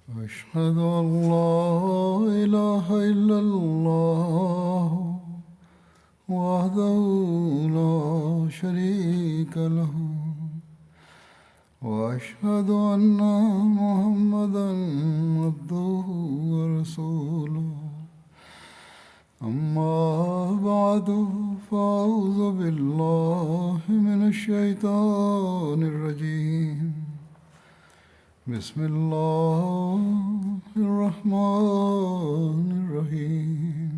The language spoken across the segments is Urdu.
أشهد أن لا إله إلا الله وحده لا شريك له وأشهد أن محمدا عبده ورسوله أما بعد فأعوذ بالله من الشيطان الرجيم بسم الله الرحمن الرحيم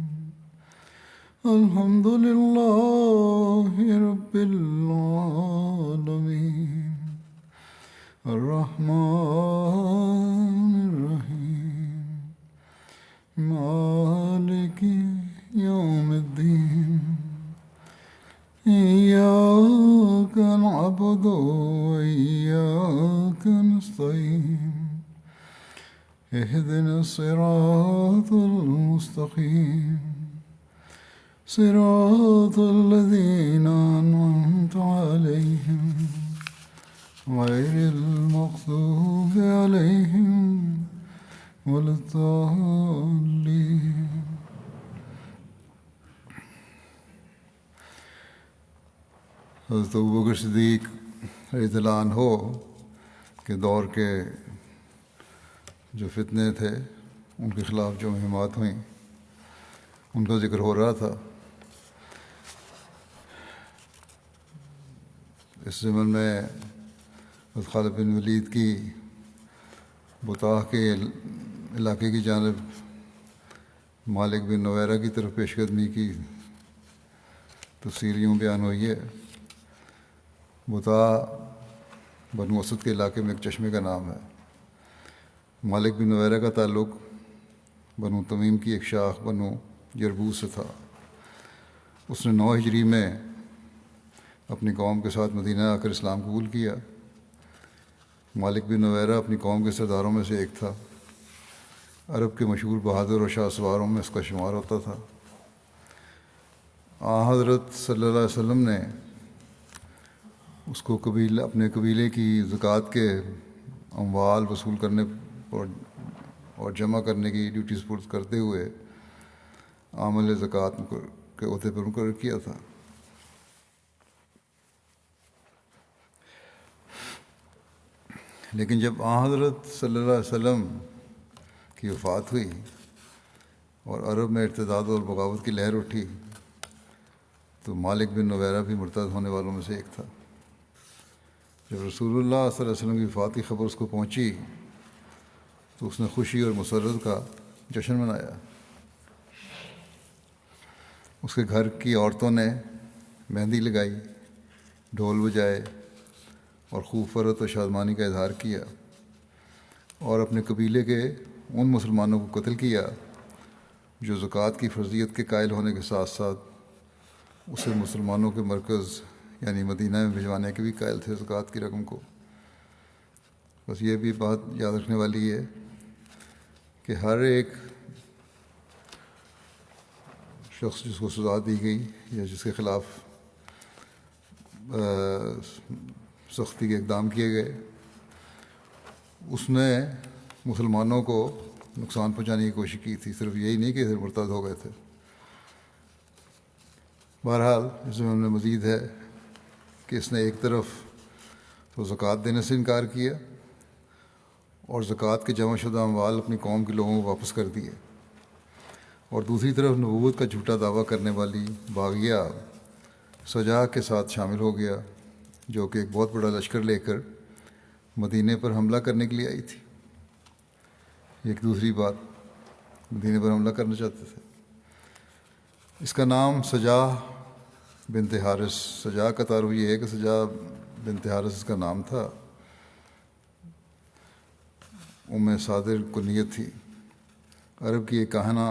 الحمد لله رب العالمين الرحمن الرحيم مالك يوم الدين إياك نعبد وإياك نستعين اهدنا الصراط المستقيم صراط الذين أنعمت عليهم غير المغضوب عليهم ولا الضالين. حضرت ابوبکر صدیق رضی اللہ عنہ کے دور کے جو فتنے تھے ان کے خلاف جو مہمات ہوئیں ان کا ذکر ہو رہا تھا. اس ضمن میں حضرت خالد بن ولید کی بطاح کے علاقے کی جانب مالک بن نویرہ کی طرف پیش قدمی کی تفصیل یوں بیان ہوئی ہے. بطاح بنو اسد کے علاقے میں ایک چشمے کا نام ہے. مالک بن نویرہ کا تعلق بنو تمیم کی ایک شاخ بنو جربوز سے تھا. اس نے 9 ہجری میں اپنی قوم کے ساتھ مدینہ آ کر اسلام قبول کیا. مالک بن نویرہ اپنی قوم کے سرداروں میں سے ایک تھا. عرب کے مشہور بہادر اور شاہ سواروں میں اس کا شمار ہوتا تھا. حضرت صلی اللہ علیہ وسلم نے اس کو اپنے قبیلے کی زکوٰۃ کے اموال وصول کرنے اور جمع کرنے کی ڈیوٹی سپرد کرتے ہوئے عامل زکوٰۃ کے عہدے پر مقرر کیا تھا. لیکن جب حضرت صلی اللہ علیہ وسلم کی وفات ہوئی اور عرب میں ارتداد اور بغاوت کی لہر اٹھی تو مالک بن نویرہ بھی مرتد ہونے والوں میں سے ایک تھا. جب رسول اللہ صلی اللہ علیہ وسلم کی وفات کی خبر اس کو پہنچی تو اس نے خوشی اور مسرت کا جشن منایا. اس کے گھر کی عورتوں نے مہندی لگائی، ڈھول بجائے اور خوب فرحت و شادمانی کا اظہار کیا اور اپنے قبیلے کے ان مسلمانوں کو قتل کیا جو زکوٰۃ کی فرضیت کے قائل ہونے کے ساتھ ساتھ اسے مسلمانوں کے مرکز یعنی مدینہ میں بھجوانے کے بھی قائل تھے زکوٰۃ کی رقم کو. بس یہ بھی بات یاد رکھنے والی ہے کہ ہر ایک شخص جس کو سزا دی گئی یا جس کے خلاف سختی کے اقدام کیے گئے اس نے مسلمانوں کو نقصان پہنچانے کی کوشش کی تھی. صرف یہی نہیں کہ مرتد ہو گئے تھے. بہرحال اس میں مزید ہے کہ اس نے ایک طرف تو زکوٰۃ دینے سے انکار کیا اور زکوٰۃ کے جمع شدہ اموال اپنی قوم کے لوگوں کو واپس کر دیے، اور دوسری طرف نبوت کا جھوٹا دعویٰ کرنے والی باغیہ سجا کے ساتھ شامل ہو گیا جو کہ ایک بہت بڑا لشکر لے کر مدینے پر حملہ کرنے کے لیے آئی تھی. ایک دوسری بات، مدینے پر حملہ کرنا چاہتے تھے. اس کا نام سجا بنت حارث، سجا کا تعارف یہ ہے کہ سجا بنت حارث اس کا نام تھا. صادر کنیت تھی. عرب کی ایک کاہنہ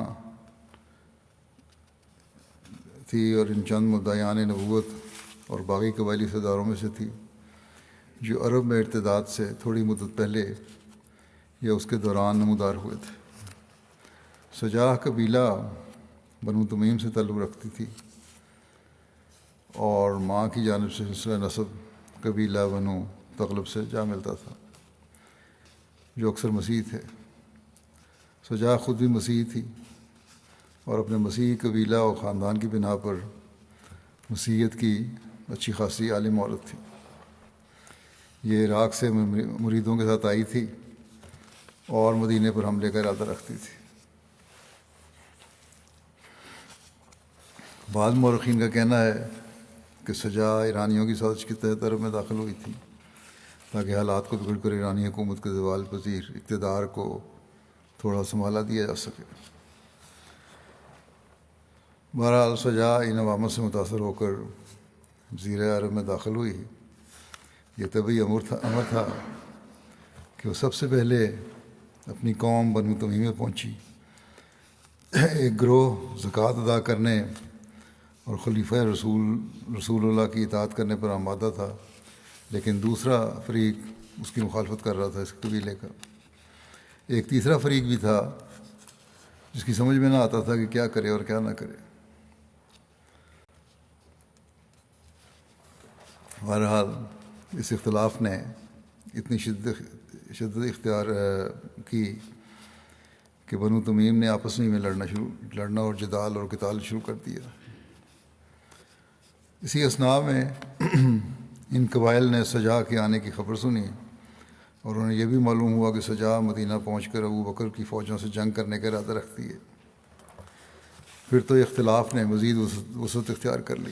تھی اور ان چند مدعیان نبوت اور باقی قبائلی سرداروں میں سے تھی جو عرب میں ارتداد سے تھوڑی مدت پہلے یا اس کے دوران نمودار ہوئے تھے. سجاہ قبیلہ بنو تمیم سے تعلق رکھتی تھی اور ماں کی جانب سے سلسلہ نسب قبیلہ بنو تغلب سے جا ملتا تھا جو اکثر مسیح تھے. سجا خود بھی مسیحی تھی اور اپنے مسیحی قبیلہ اور خاندان کی بنا پر مسیحیت کی اچھی خاصی عالم عورت تھی۔ یہ عراق سے مریدوں کے ساتھ آئی تھی اور مدینے پر حملے کا ارادہ رکھتی تھی۔ بعض مورخین کا کہنا ہے کہ سجا ایرانیوں کی سازش کے تحت عرب میں داخل ہوئی تھی تاکہ حالات کو بگڑ کر ایرانی حکومت کے زوال پذیر اقتدار کو تھوڑا سنبھالا دیا جا سکے۔ بہرحال سجا ان عوامل سے متاثر ہو کر جزیرہ عرب میں داخل ہوئی۔ یہ طبعی امر تھا کہ وہ سب سے پہلے اپنی قوم بنو تمیم میں پہنچی۔ ایک گروہ زکوٰۃ ادا کرنے اور خلیفہ رسول اللہ کی اطاعت کرنے پر آمادہ تھا، لیکن دوسرا فریق اس کی مخالفت کر رہا تھا، اس قبیلے کا۔ ایک تیسرا فریق بھی تھا جس کی سمجھ میں نہ آتا تھا کہ کیا کرے اور کیا نہ کرے۔ بہرحال اس اختلاف نے اتنی شدت اختیار کی کہ بنو تمیم نے آپس میں لڑنا اور جدال اور قتال شروع کر دیا۔ اسی اثناء میں ان قبائل نے سجا کے آنے کی خبر سنی اور انہیں یہ بھی معلوم ہوا کہ سجا مدینہ پہنچ کر ابو بکر کی فوجوں سے جنگ کرنے کا ارادہ رکھتی ہے۔ پھر تو اختلاف نے مزید وسعت اختیار کر لی۔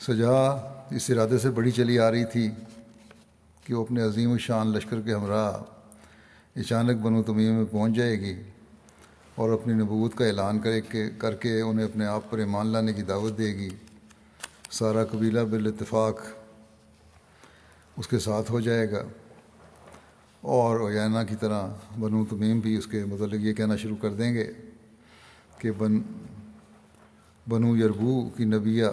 سجا اس ارادے سے بڑی چلی آ رہی تھی کہ وہ اپنے عظیم الشان لشکر کے ہمراہ اچانک بنو تمیم میں پہنچ جائے گی اور اپنی نبوت کا اعلان کر کے انہیں اپنے آپ پر ایمان لانے کی دعوت دے گی۔ سارا قبیلہ بالاتفاق اس کے ساتھ ہو جائے گا اور عیینہ کی طرح بنو تمیم بھی اس کے متعلق یہ کہنا شروع کر دیں گے کہ بنو یربو کی نبیہ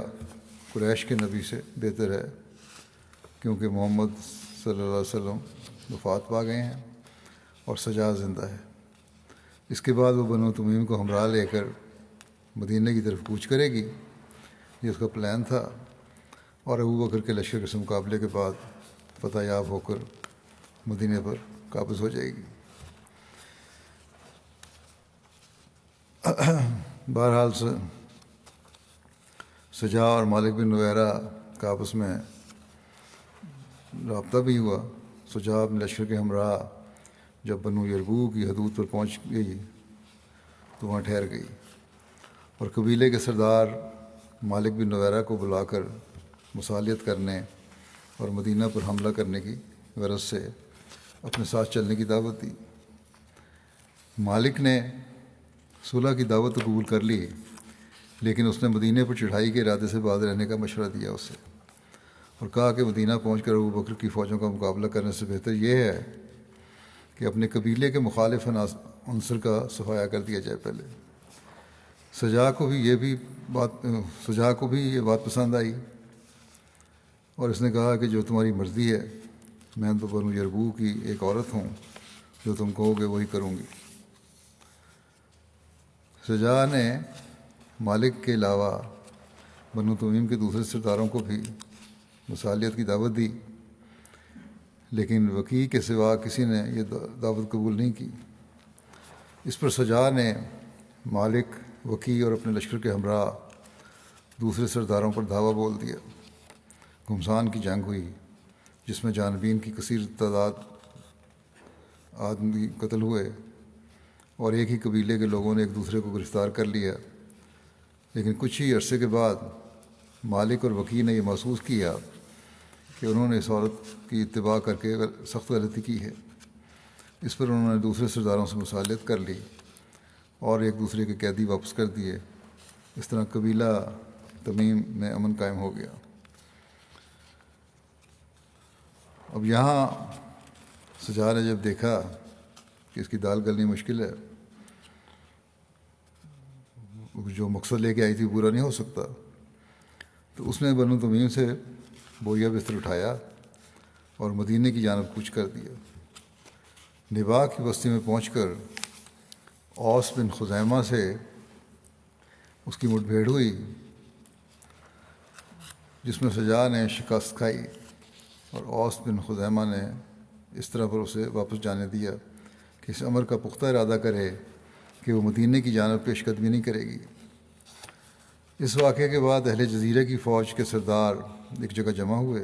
قریش کے نبی سے بہتر ہے، کیونکہ محمد صلی اللہ علیہ وسلم وفات پا گئے ہیں اور سجا زندہ ہے۔ اس کے بعد وہ بنو تمیم کو ہمراہ لے کر مدینہ کی طرف کوچ کرے گی، یہ اس کا پلان تھا، اور ابو بکر کے لشکر کے مقابلے کے بعد فتح یاب ہو کر مدینہ پر قابض ہو جائے گی۔ بہرحال سجا اور مالک بن نویرہ کا آپس میں رابطہ بھی ہوا۔ سجا اپنے لشکر کے ہمراہ جب بنو یربو کی حدود پر پہنچ گئی تو وہاں ٹھہر گئی اور قبیلے کے سردار مالک بن نویرہ کو بلا کر مصالحت کرنے اور مدینہ پر حملہ کرنے کی غرض سے اپنے ساتھ چلنے کی دعوت دی۔ مالک نے صلح کی دعوت قبول کر لی، لیکن اس نے مدینہ پر چڑھائی کے ارادے سے باز رہنے کا مشورہ دیا اسے، اور کہا کہ مدینہ پہنچ کر ابو بکر کی فوجوں کا مقابلہ کرنے سے بہتر یہ ہے کہ اپنے قبیلے کے مخالف عنصر کا صفایا کر دیا جائے پہلے۔ سجا کو بھی یہ بات پسند آئی اور اس نے کہا کہ جو تمہاری مرضی ہے، میں تو بنو یربو کی ایک عورت ہوں، جو تم کہو گے وہی کروں گی۔ سجا نے مالک کے علاوہ بنو تمیم کے دوسرے سرداروں کو بھی مصالحت کی دعوت دی، لیکن وکی کے سوا کسی نے یہ دعوت قبول نہیں کی۔ اس پر سجا نے مالک، وکی اور اپنے لشکر کے ہمراہ دوسرے سرداروں پر دھاوا بول دیا۔ گھمسان کی جنگ ہوئی جس میں جانبین کی کثیر تعداد آدمی قتل ہوئے اور ایک ہی قبیلے کے لوگوں نے ایک دوسرے کو گرفتار کر لیا، لیکن کچھ ہی عرصے کے بعد مالک اور وکی نے یہ محسوس کیا کہ انہوں نے اس عورت کی اتباع کر کے سخت غلطی کی ہے۔ اس پر انہوں نے دوسرے سرداروں سے مصالحت کر لی اور ایک دوسرے کے قیدی واپس کر دیے۔ اس طرح قبیلہ تمیم میں امن قائم ہو گیا۔ اب یہاں سجا نے جب دیکھا کہ اس کی دال گلنی مشکل ہے، جو مقصد لے کے آئی تھی پورا نہیں ہو سکتا، تو اس نے بنو تمیم سے بویا بستر اٹھایا اور مدینے کی جانب کوچ کر دیا۔ نبا کی بستی میں پہنچ کر اوس بن خزیمہ سے اس کی مٹ بھیڑ ہوئی، جس میں سجا نے شکست کھائی اور اوس بن خزیمہ نے اس طرح پر اسے واپس جانے دیا کہ اس امر کا پختہ ارادہ کرے کہ وہ مدینے کی جانب پیش قدمی نہیں کرے گی۔ اس واقعے کے بعد اہل جزیرے کی فوج کے سردار ایک جگہ جمع ہوئے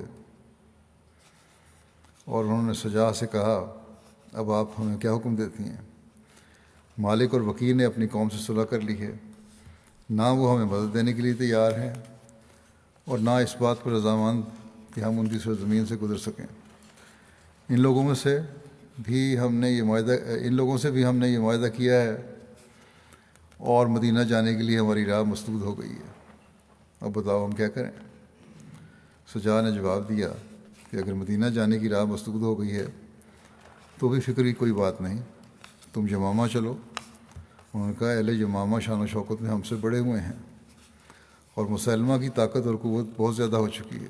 اور انہوں نے سجا سے کہا، اب آپ ہمیں کیا حکم دیتی ہیں؟ مالک اور وکیل نے اپنی قوم سے صلح کر لی ہے، نہ وہ ہمیں مدد دینے کے لیے تیار ہیں اور نہ اس بات پر رضامند کہ ہم ان کی سرزمین سے گزر سکیں۔ ان لوگوں سے بھی ہم نے یہ معاہدہ کیا ہے اور مدینہ جانے کے لیے ہماری راہ مسدود ہو گئی ہے، اب بتاؤ ہم کیا کریں؟ سجا نے جواب دیا کہ اگر مدینہ جانے کی راہ مسدود ہو گئی ہے تو بھی فکر کی کوئی بات نہیں، تم یمامہ چلو۔ انہوں نے کہا، اہل یمامہ شان و شوکت میں ہم سے بڑے ہوئے ہیں اور مسلمہ کی طاقت اور قوت بہت زیادہ ہو چکی ہے۔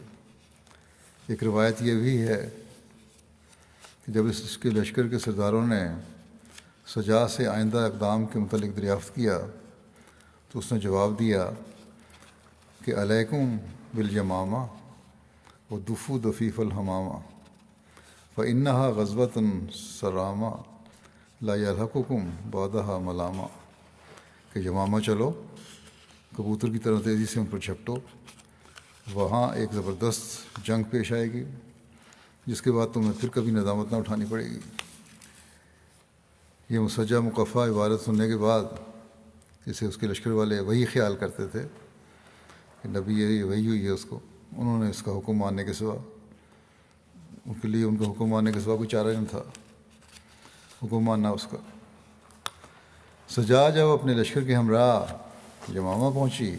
ایک روایت یہ بھی ہے کہ جب اس کے لشکر کے سرداروں نے سجا سے آئندہ اقدام کے متعلق دریافت کیا تو اس نے جواب دیا کہ علیکم بالیمامہ ودفو دفیف الحمامہ فإنها غزوة سرامہ لا یلحقکم بعدها ملامہ، کہ یمامہ چلو، کبوتر کی طرح تیزی سے ان پر جھپٹو، وہاں ایک زبردست جنگ پیش آئے گی جس کے بعد تمہیں پھر کبھی ندامت نہ اٹھانی پڑے گی۔ یہ مسجع مقفع عبارت سننے کے بعد جسے اس کے لشکر والے وہی خیال کرتے تھے کہ نبی یہ وہی ہوئی ہے اس کو، انہوں نے اس کا حکم ماننے کے سوا ان کے لیے ان کا حکم ماننے کے سوا کوئی چارہ نہیں تھا، حکم ماننا اس کا۔ سجا جب اپنے لشکر کے ہمراہ یمامہ پہنچی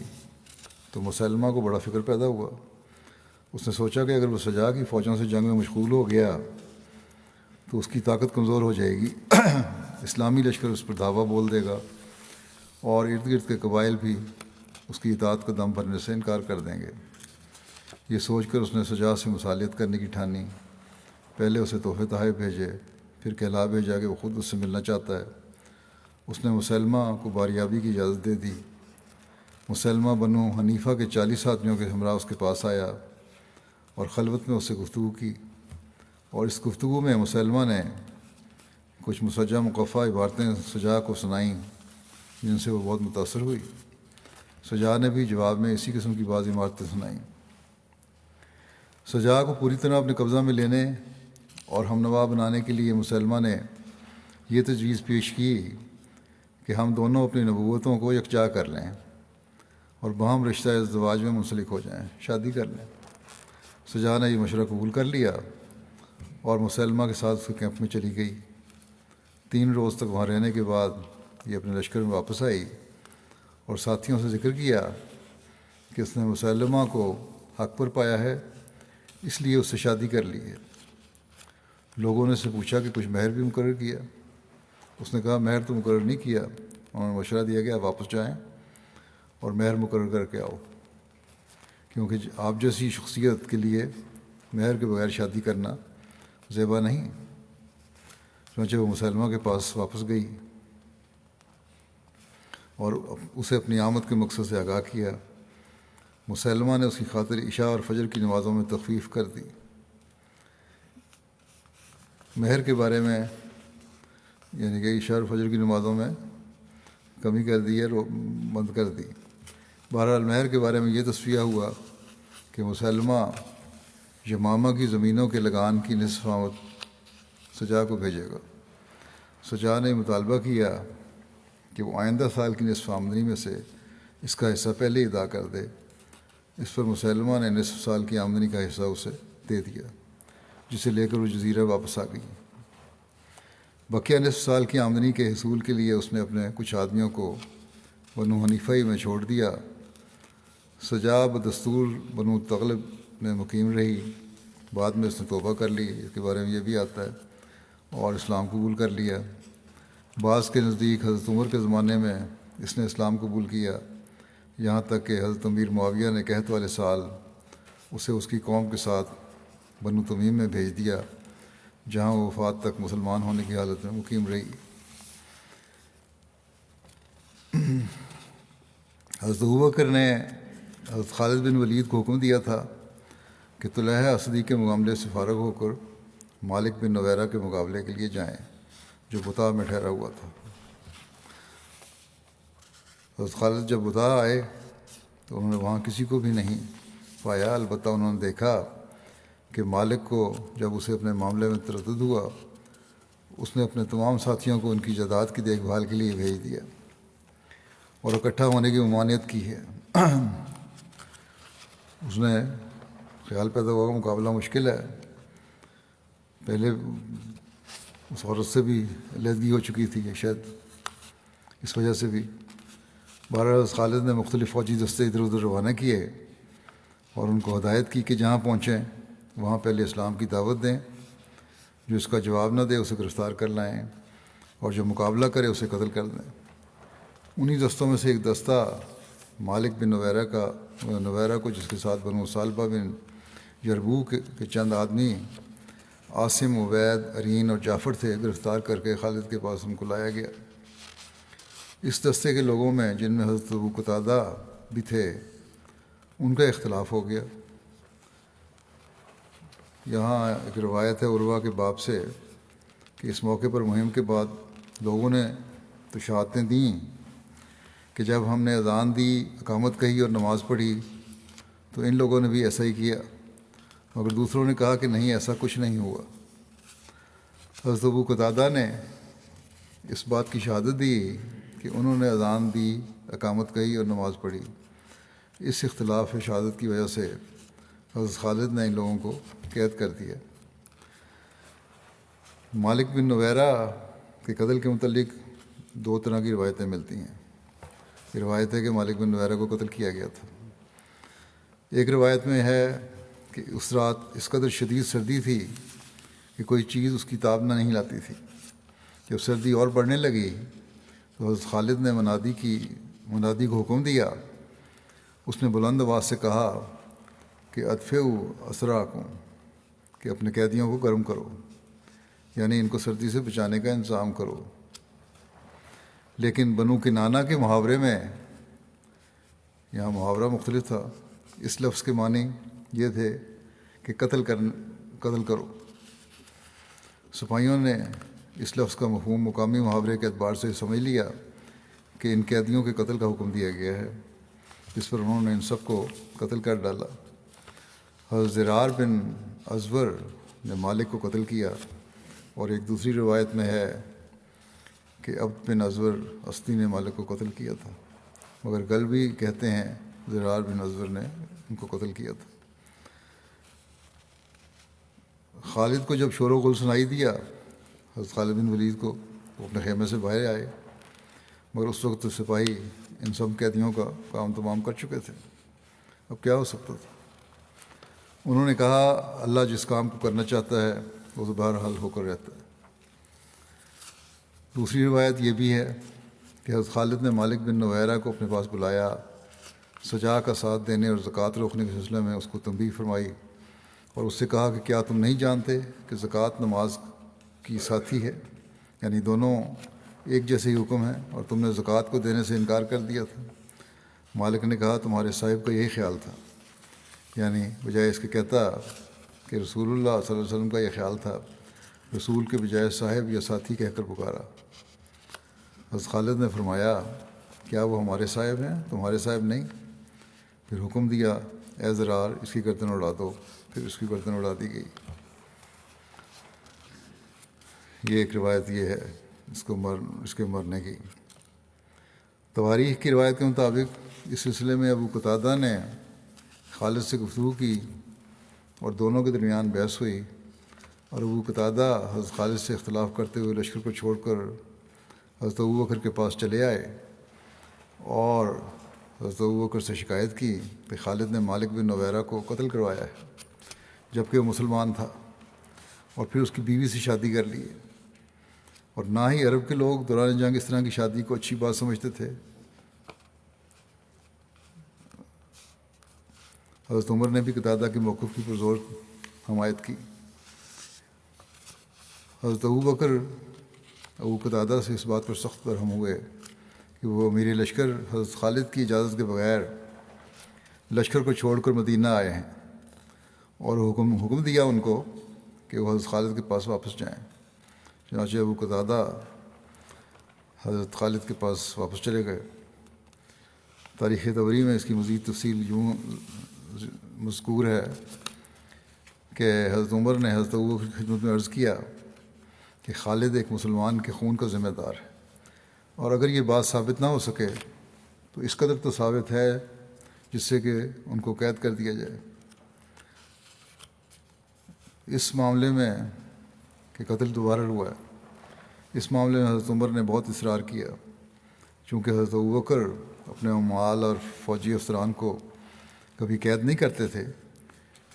تو مسلمہ کو بڑا فکر پیدا ہوا۔ اس نے سوچا کہ اگر وہ سجا کی فوجوں سے جنگ میں مشغول ہو گیا تو اس کی طاقت کمزور ہو جائے گی، اسلامی لشکر اس پر دھاوا بول دے گا اور ارد گرد کے قبائل بھی اس کی اطاعت کا دم بھرنے سے انکار کر دیں گے۔ یہ سوچ کر اس نے سجا سے مصالحت کرنے کی ٹھانی، پہلے اسے تحفے تحائف بھیجے، پھر کہلا بھیجا کہ وہ خود اس سے ملنا چاہتا ہے۔ اس نے مسلمہ کو باریابی کی اجازت دے دی۔ مسلمہ بنو حنیفہ کے 40 آدمیوں کے ہمراہ اس کے پاس آیا اور خلوت میں اس سے گفتگو کی، اور اس گفتگو میں مسلمہ نے کچھ مسجع مقفع عبارتیں سجا کو سنائیں جن سے وہ بہت متاثر ہوئی۔ سجا نے بھی جواب میں اسی قسم کی بعض عبارتیں سنائیں۔ سجا کو پوری طرح اپنے قبضہ میں لینے اور ہم نوا بنانے کے لیے مسلمہ نے یہ تجویز پیش کی کہ ہم دونوں اپنی نبوتوں کو یکجا کر لیں اور باہم رشتہ ازدواج میں منسلک ہو جائیں، شادی کر لیں۔ سجا نے یہ مشورہ قبول کر لیا اور مسلمہ کے ساتھ اس کے کیمپ میں چلی گئی۔ 3 روز تک وہاں رہنے کے بعد یہ اپنے لشکر میں واپس آئی اور ساتھیوں سے ذکر کیا کہ اس نے مسلمہ کو حق پر پایا ہے، اس لیے اس سے شادی کر لی ہے۔ لوگوں نے اس سے پوچھا کہ کچھ مہر بھی مقرر کیا؟ اس نے کہا، مہر تو مقرر نہیں کیا۔ انہوں نے مشورہ دیا کہ آپ واپس جائیں اور مہر مقرر کر کے آؤ، کیونکہ آپ جیسی شخصیت کے لیے مہر کے بغیر شادی کرنا زیبا نہیں۔ چنانچہ وہ مسلمہ کے پاس واپس گئی اور اسے اپنی آمد کے مقصد سے آگاہ کیا۔ مسلمہ نے اس کی خاطر عشاء اور فجر کی نمازوں میں تخفیف کر دی۔ مہر کے بارے میں یعنی کہ عشاء اور فجر کی نمازوں میں کمی کر دی ہے، بند کر دی۔ بہرحال مہر کے بارے میں یہ تصفیہ ہوا کہ مسلمہ یمامہ کی زمینوں کے لگان کی نصف آمد سجا کو بھیجے گا۔ سجا نے مطالبہ کیا کہ وہ آئندہ سال کی نصف آمدنی میں سے اس کا حصہ پہلے ہی ادا کر دے۔ اس پر مسلمہ نے نصف سال کی آمدنی کا حصہ اسے دے دیا، جسے لے کر وہ جزیرہ واپس آ گئی۔ بقیہ نصف سال کی آمدنی کے حصول کے لیے اس نے اپنے کچھ آدمیوں کو بنو حنیفہ میں چھوڑ دیا۔ سجا بدستور بنو تغلب میں مقیم رہی، بعد میں اس نے توبہ کر لی، اس کے بارے میں یہ بھی آتا ہے، اور اسلام قبول کر لیا۔ بعض کے نزدیک حضرت عمر کے زمانے میں اس نے اسلام قبول کیا، یہاں تک کہ حضرت امیر معاویہ نے قحط والے سال اسے اس کی قوم کے ساتھ بنو تمیم میں بھیج دیا، جہاں وہ وفات تک مسلمان ہونے کی حالت میں مقیم رہی۔ حضرت ابوبکر نے حضرت خالد بن ولید کو حکم دیا تھا کہ طلحہ اسدی کے معاملے سے فارغ ہو کر مالک بن نویرہ کے مقابلے کے لیے جائیں جو بطا میں ٹھہرا ہوا تھا۔ حضرت خالد جب بطا آئے تو انہوں نے وہاں کسی کو بھی نہیں پایا، البتہ انہوں نے دیکھا کہ مالک کو جب اسے اپنے معاملے میں تردد ہوا، اس نے اپنے تمام ساتھیوں کو ان کی جائیداد کی دیکھ بھال کے لیے بھیج دیا اور اکٹھا ہونے کی ممانعت کی ہے۔ اس نے خیال پیدا ہوا کہ مقابلہ مشکل ہے، پہلے اس عورت سے بھی علیحدگی ہو چکی تھی، شاید اس وجہ سے بھی۔ بہرحال خالد نے مختلف فوجی دستے ادھر ادھر روانہ کیے اور ان کو ہدایت کی کہ جہاں پہنچیں وہاں پہلے اسلام کی دعوت دیں، جو اس کا جواب نہ دے اسے گرفتار کر لائیں اور جو مقابلہ کرے اسے قتل کر دیں۔ انہی دستوں میں سے ایک دستہ مالک بن نویرہ کو، جس کے ساتھ بنو سالبہ بن یربوع کے چند آدمی عاصم، عبید، ارین اور جعفر تھے، گرفتار کر کے خالد کے پاس ان کو لایا گیا۔ اس دستے کے لوگوں میں، جن میں حضرت ابو قتادہ بھی تھے، ان کا اختلاف ہو گیا۔ یہاں ایک روایت ہے عروہ کے باب سے کہ اس موقع پر مہم کے بعد لوگوں نے تو شہادتیں دیں کہ جب ہم نے اذان دی، اقامت کہی اور نماز پڑھی تو ان لوگوں نے بھی ایسا ہی کیا، مگر دوسروں نے کہا کہ نہیں، ایسا کچھ نہیں ہوا۔ حضرت ابو قتادہ نے اس بات کی شہادت دی کہ انہوں نے اذان دی، اقامت کہی اور نماز پڑھی۔ اس اختلاف شہادت کی وجہ سے حضرت خالد نے ان لوگوں کو قید کر دیا۔ مالک بن نویرہ کے قتل کے متعلق دو طرح کی روایتیں ملتی ہیں۔ یہ روایت ہے کہ مالک بن نویرہ کو قتل کیا گیا تھا۔ ایک روایت میں ہے کہ اس رات اس قدر شدید سردی تھی کہ کوئی چیز اس کی تاب نہ نہیں لاتی تھی۔ جب سردی اور بڑھنے لگی تو حضرت خالد نے منادی کو حکم دیا۔ اس نے بلند آواز سے کہا کہ ادفعوا اسراکم، کہ اپنے قیدیوں کو گرم کرو، یعنی ان کو سردی سے بچانے کا انتظام کرو۔ لیکن بنو کنانہ کے محاورے میں، یہاں محاورہ مختلف تھا، اس لفظ کے معنی یہ تھے کہ قتل کرو۔ سپاہیوں نے اس لفظ کا مفہوم مقامی محاورے کے اعتبار سے سمجھ لیا کہ ان قیدیوں کے قتل کا حکم دیا گیا ہے، جس پر انہوں نے ان سب کو قتل کر ڈالا۔ حضرت زرار بن ازور نے مالک کو قتل کیا، اور ایک دوسری روایت میں ہے کہ عبد بن ازور اسدی نے مالک کو قتل کیا تھا، مگر گلبی کہتے ہیں زرار بن ازور نے ان کو قتل کیا تھا۔ خالد کو جب شور و غل سنائی دیا، حضرت خالد بن ولید کو، وہ اپنے خیمے سے باہر آئے، مگر اس وقت سپاہی ان سب قیدیوں کا کام تمام کر چکے تھے، اب کیا ہو سکتا تھا۔ انہوں نے کہا اللہ جس کام کو کرنا چاہتا ہے وہ تو بہرحال ہو کر رہتا ہے۔ دوسری روایت یہ بھی ہے کہ حضرت خالد نے مالک بن نویرہ کو اپنے پاس بلایا، سجا کا ساتھ دینے اور زکوٰۃ روکنے کے سلسلے میں اس کو تنبیہ فرمائی اور اس سے کہا کہ کیا تم نہیں جانتے کہ زکوٰۃ نماز کی ساتھی ہے، یعنی دونوں ایک جیسے ہی حکم ہیں، اور تم نے زکوٰۃ کو دینے سے انکار کر دیا تھا۔ مالک نے کہا تمہارے صاحب کا یہی خیال تھا، یعنی بجائے اس کے کہتا کہ رسول اللہ صلی اللہ علیہ وسلم کا یہ خیال تھا، رسول کے بجائے صاحب یا ساتھی کہہ کر پکارا۔ حضرت خالد نے فرمایا کیا وہ ہمارے صاحب ہیں، تمہارے صاحب نہیں؟ پھر حکم دیا اے زرار اس کی گردن اڑا دو، پھر اس کی گردن اڑا دی گئی۔ یہ ایک روایت یہ ہے اس کے مرنے کی۔ تواریخ کی روایت کے مطابق اس سلسلے میں ابو قتادہ نے خالد سے گفتگو کی اور دونوں کے درمیان بحث ہوئی، اور ابو قتادہ حضرت خالد سے اختلاف کرتے ہوئے لشکر کو چھوڑ کر حضرت ابوبکر کے پاس چلے آئے اور حضرت ابوبکر سے شکایت کی کہ خالد نے مالک بن نویرہ کو قتل کروایا ہے جبکہ وہ مسلمان تھا، اور پھر اس کی بیوی سے شادی کر لی ہے، اور نہ ہی عرب کے لوگ دوران جنگ اس طرح کی شادی کو اچھی بات سمجھتے تھے۔ حضرت عمر نے بھی قتادہ کے موقف کی پرزور حمایت کی۔ حضرت ابو قتادہ سے اس بات پر سخت برہم ہوئے کہ وہ امیر لشکر حضرت خالد کی اجازت کے بغیر لشکر کو چھوڑ کر مدینہ آئے ہیں، اور حکم دیا ان کو کہ وہ حضرت خالد کے پاس واپس جائیں۔ چنانچہ ابو قتادہ حضرت خالد کے پاس واپس چلے گئے۔ تاریخ طبری میں اس کی مزید تفصیل یوں مذکور ہے کہ حضرت عمر نے حضرت ابوبکر کی خدمت میں عرض کیا کہ خالد ایک مسلمان کے خون کا ذمہ دار ہے، اور اگر یہ بات ثابت نہ ہو سکے تو اس قدر تو ثابت ہے جس سے کہ ان کو قید کر دیا جائے۔ اس معاملے میں کہ قتل دوبارہ ہوا ہے، اس معاملے میں حضرت عمر نے بہت اصرار کیا، چونکہ حضرت ابوبکر اپنے مال اور فوجی افسران کو کبھی قید نہیں کرتے تھے،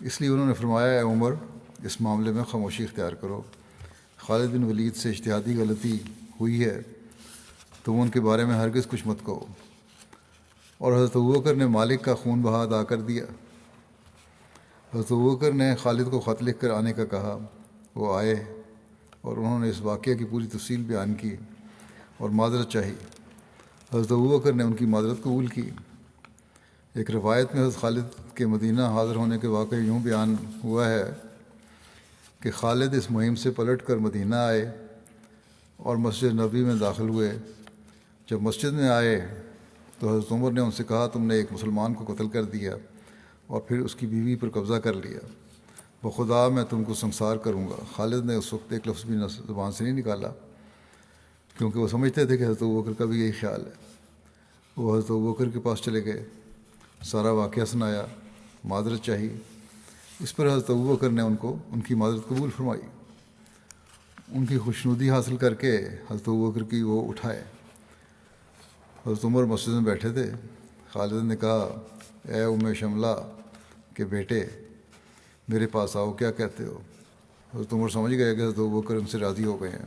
اس لیے انہوں نے فرمایا اے عمر اس معاملے میں خاموشی اختیار کرو۔ خالد بن ولید سے اجتہادی غلطی ہوئی ہے، تم ان کے بارے میں ہرگز کچھ مت کہو۔ اور حضرت ابوبکر نے مالک کا خون بہا ادا کر دیا۔ حضرت ابوبکر نے خالد کو خط لکھ کر آنے کا کہا، وہ آئے اور انہوں نے اس واقعے کی پوری تفصیل بیان کی اور معذرت چاہی۔ حضرت ابوبکر نے ان کی معذرت قبول کی۔ ایک روایت میں حضرت خالد کے مدینہ حاضر ہونے کے واقعے یوں بیان ہوا ہے کہ خالد اس مہم سے پلٹ کر مدینہ آئے اور مسجد نبوی میں داخل ہوئے۔ جب مسجد میں آئے تو حضرت عمر نے ان سے کہا، تم نے ایک مسلمان کو قتل کر دیا اور پھر اس کی بیوی پر قبضہ کر لیا، بخدا میں تم کو سنسار کروں گا۔ خالد نے اس وقت ایک لفظ بھی زبان سے نہیں نکالا، کیونکہ وہ سمجھتے تھے کہ حضرت ابوبکر کا بھی یہی خیال ہے۔ وہ حضرت ابوبکر کے پاس چلے گئے، سارا واقعہ سنایا، معذرت چاہی۔ اس پر حضرت ابوبکر نے ان کی معذرت قبول فرمائی۔ ان کی خوشنودی حاصل کر کے حضرت ابوبکر کی وہ اٹھائے۔ حضرت عمر مسجد میں بیٹھے تھے۔ خالد نے کہا، اے ام شملہ کے بیٹے، میرے پاس آؤ، کیا کہتے ہو؟ حضرت عمر سمجھ گئے کہ حضرت ابوبکر ان سے راضی ہو گئے ہیں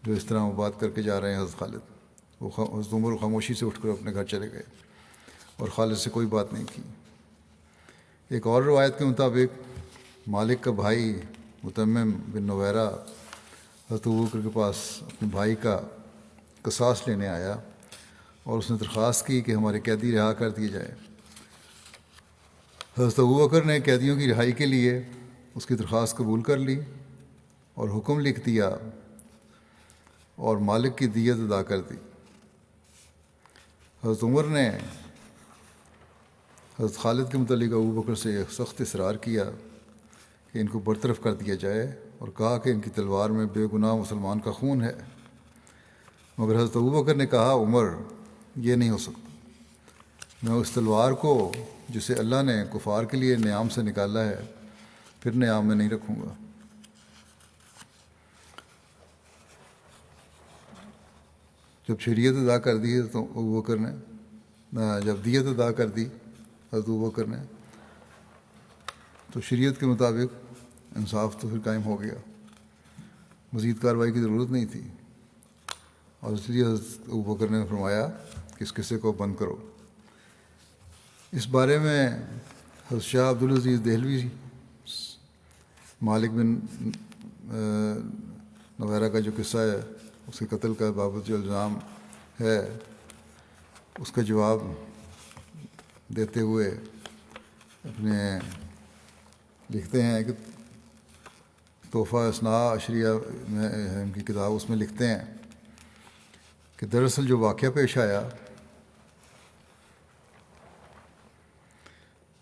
جو اس طرح وہ بات کر کے جا رہے ہیں حضرت خالد۔ حضرت عمر خاموشی سے اٹھ کر اپنے گھر چلے گئے اور خالد سے کوئی بات نہیں کی۔ ایک اور روایت کے مطابق مالک کا بھائی متمم بن نویرہ حضرت ابوبکر کے پاس اپنے بھائی کا قصاص لینے آیا اور اس نے درخواست کی کہ ہمارے قیدی رہا کر دیے جائیں۔ حضرت ابوبکر نے قیدیوں کی رہائی کے لیے اس کی درخواست قبول کر لی اور حکم لکھ دیا اور مالک کی دیت ادا کر دی۔ حضرت عمر نے حضرت خالد کے متعلق ابوبکر سے ایک سخت اصرار کیا کہ ان کو برطرف کر دیا جائے اور کہا کہ ان کی تلوار میں بے گناہ مسلمان کا خون ہے، مگر حضرت ابوبکر نے کہا، عمر یہ نہیں ہو سکتا، میں اس تلوار کو جسے اللہ نے کفار کے لیے نیام سے نکالا ہے پھر نیام میں نہیں رکھوں گا۔ جب شریعت ادا کر دی تو ابوبکر نے جب دیت ادا کر دی حضرت ابوبکر نے تو شریعت کے مطابق انصاف تو پھر قائم ہو گیا، مزید کارروائی کی ضرورت نہیں تھی، اور اس لیے حضرت ابوبکر نے فرمایا کہ اس قصے کو بند کرو۔ اس بارے میں حضرت شاہ عبدالعزیز دہلوی مالک بن نویرہ کا جو قصہ ہے، اس کے قتل کا بابت جو الزام ہے، اس کا جواب دیتے ہوئے اپنے لکھتے ہیں کہ تحفہ اثناء عشریہ میں ان کی کتاب، اس میں لکھتے ہیں کہ دراصل جو واقعہ پیش آیا